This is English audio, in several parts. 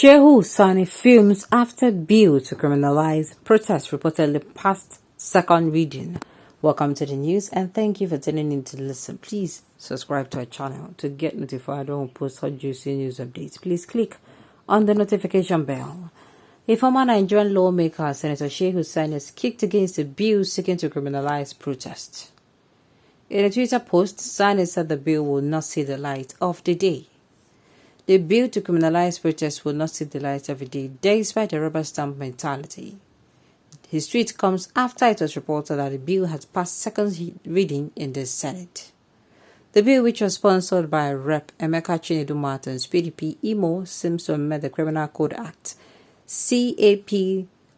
Shehu Sani films after bill to criminalize protest reportedly passed second reading. Welcome to the news and thank you for tuning in to listen. Please subscribe to our channel to get notified when we post hot juicy news updates. Please click on the notification bell. A former Nigerian lawmaker, Senator Shehu Sani, has kicked against a bill seeking to criminalize protest. In a Twitter post, Sani said the bill will not see the light of the day. The bill to criminalize protest will not see the light of the day, despite the rubber stamp mentality. His tweet comes after it was reported that the bill had passed second reading in the Senate. The bill, which was sponsored by Rep. Emeka Chinedu Martins, PDP Imo, seems to amend the Criminal Code Act, CAP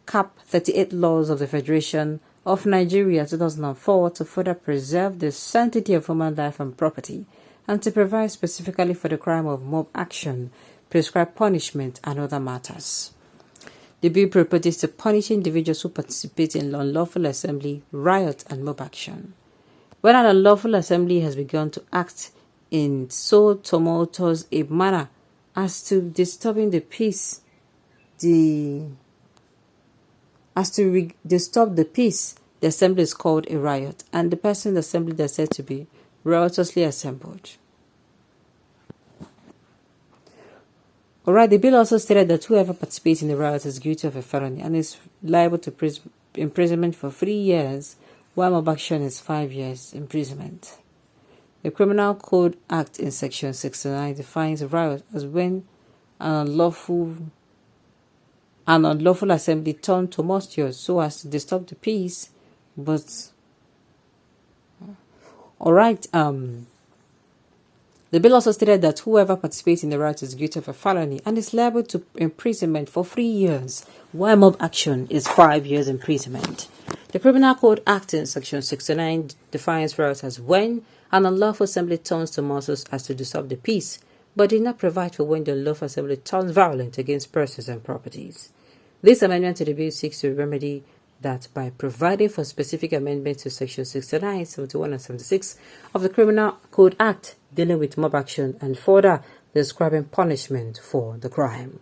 Cap 38 laws of the Federation of Nigeria 2004 to further preserve the sanctity of human life and property, and to provide specifically for the crime of mob action, prescribe punishment, and other matters. The bill proposes to punish individuals who participate in unlawful assembly, riot, and mob action. When an unlawful assembly has begun to act in so tumultuous a manner as to disturbing the peace, disturb the peace, the assembly is called a riot, and the person in the assembly is said to be riotously assembled. Alright, the bill also stated that whoever participates in the riot is guilty of a felony and is liable to imprisonment for 3 years, while mob action is 5 years imprisonment. The Criminal Code Act in Section 69 defines a riot as when an unlawful assembly turned tumultuous so as to disturb the peace, but the bill also stated that whoever participates in the riot is guilty of a felony and is liable to imprisonment for 3 years, while mob action is 5 years imprisonment. The Criminal Code Act in Section 69 defines riot as when an unlawful assembly turns tumultuous as to disturb the peace, but did not provide for when the unlawful assembly turns violent against persons and properties. This amendment to the bill seeks to remedy that by providing for specific amendments to Section 69, 71, and 76 of the Criminal Code Act dealing with mob action and further describing punishment for the crime.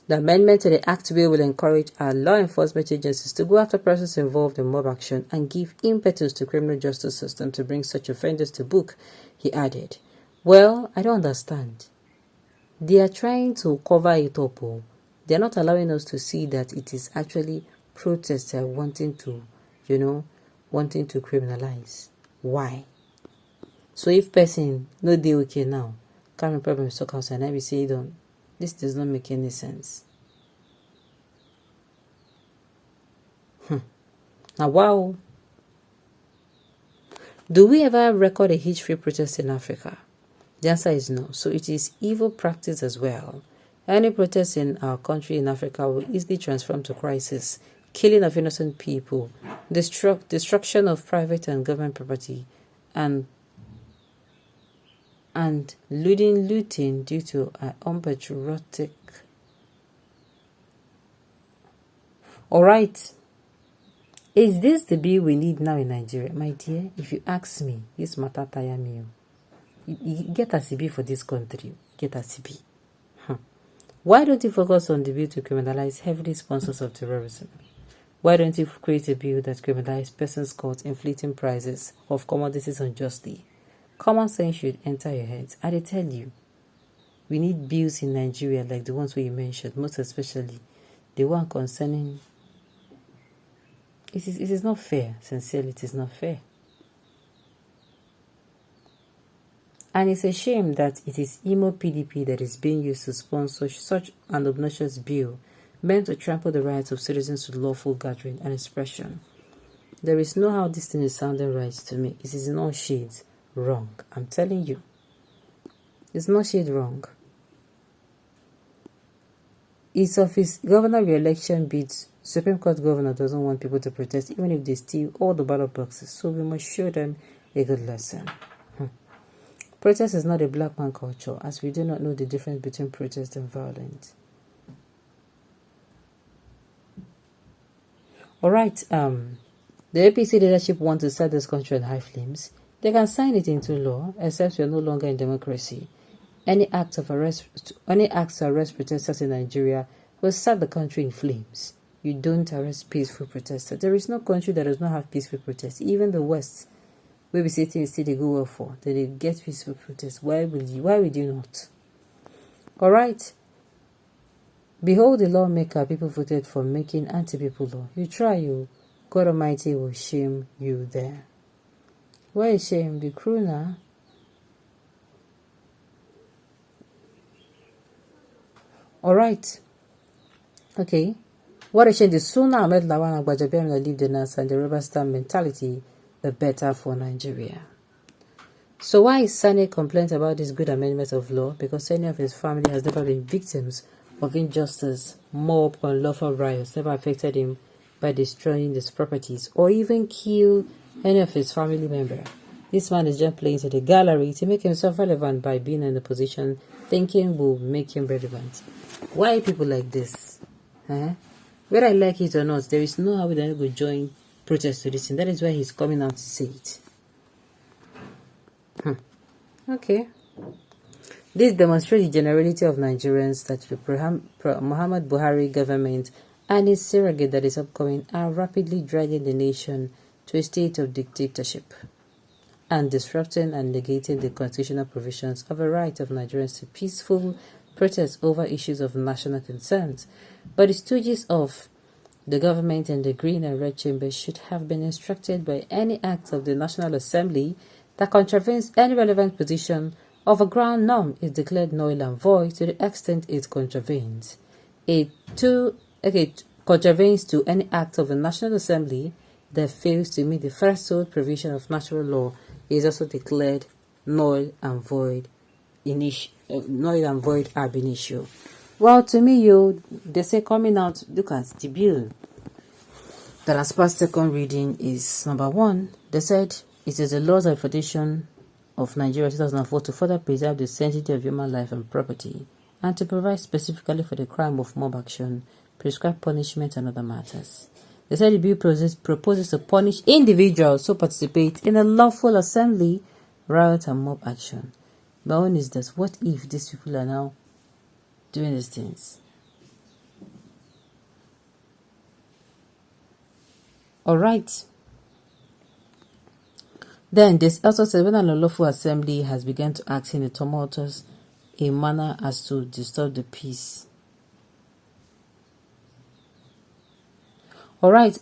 The amendment to the Act bill will encourage our law enforcement agencies to go after persons involved in mob action and give impetus to criminal justice system to bring such offenders to book, he added. Well, I don't understand. They are trying to cover it up. They are not allowing us to see that it is actually protesters wanting to criminalize. Why? So if person no dey okay now, carry problem talk outside and I be say don't. This does not make any sense. Now wow. Do we ever record a hitch-free protest in Africa? The answer is no. So it is evil practice as well. Any protest in our country in Africa will easily transform to crisis, killing of innocent people, destruction of private and government property, and looting due to unpatriotic. Alright. Is this the bill we need now in Nigeria? My dear, if you ask me, this matter tire me. You get a CB for this country. Get a CB. Why don't you focus on the bill to criminalize heavily sponsors of terrorism? Why don't you create a bill that criminalizes persons caught inflating prices of commodities unjustly? Common sense should enter your heads. I tell you, we need bills in Nigeria like the ones we mentioned, most especially the one concerning. It is not fair. Sincerely, it is not fair. And it's a shame that it is Imo PDP that is being used to sponsor such an obnoxious bill meant to trample the rights of citizens to lawful gathering and expression. There is no how this thing is sounding right to me. It is in all shades wrong. I'm telling you. It's no shade wrong. It's of his governor re-election bids. Supreme Court governor doesn't want people to protest even if they steal all the ballot boxes. So we must show them a good lesson. Protest is not a black man culture, as we do not know the difference between protest and violence. Alright, the APC leadership wants to set this country on high flames. They can sign it into law, except we are no longer in democracy. Any acts to arrest protesters in Nigeria will set the country in flames. You don't arrest peaceful protesters. There is no country that does not have peaceful protests. Even the West, where we sitting still they go well for, that they get peaceful protests. Why would you not? All right. Behold the lawmaker people voted for making anti-people law. You try, you. God Almighty will shame you there. Why is shame? The crew now. All right. Okay. What a shame. The sooner Ahmed Lawan and Gbajabiamila leave the NAS and the rubber stamp mentality, the better for Nigeria. So why is Sani complaint about this good amendment of law? Because any of his family has never been victims of injustice, mob, or unlawful riots, never affected him by destroying his properties or even kill any of his family member. This man is just playing to the gallery to make himself relevant by being in a position thinking will make him relevant. Why people like this? Whether I like it or not, there is no how that will join protest to this, and that is why he's coming out to say it. Okay. This demonstrates the generality of Nigerians that the Muhammad Buhari government and its surrogate that is upcoming are rapidly dragging the nation to a state of dictatorship and disrupting and negating the constitutional provisions of a right of Nigerians to peaceful protest over issues of national concerns. But the stooges of the government and the Green and Red Chambers should have been instructed by any act of the National Assembly that contravenes any relevant position of a ground norm is declared null and void to the extent it contravenes. Contravenes to any act of the National Assembly that fails to meet the threshold provision of natural law is also declared null and void ab initio. Well, to me, they say coming out, look at the bill that has passed second reading is number 1. They said it is the laws of Federation of Nigeria 2004 to further preserve the sanctity of human life and property and to provide specifically for the crime of mob action, prescribe punishment and other matters. They said the bill proposes to punish individuals who participate in a lawful assembly, riot and mob action. My own is that what if these people are now doing these things? Alright. Then this also said when an unlawful assembly has begun to act in a tumultuous a manner as to disturb the peace. Alright,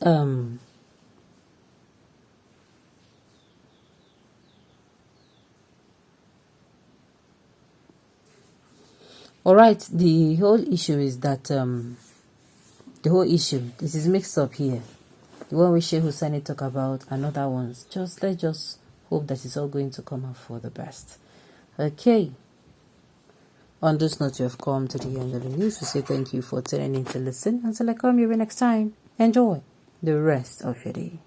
Alright, the whole issue is that this is mixed up here. The one we Sheikh Hussaini talk about and other ones. Let's just hope that it's all going to come out for the best. Okay. On this note, you have come to the end of the news. We say thank you for tuning in to listen. Until I come your way next time, enjoy the rest of your day.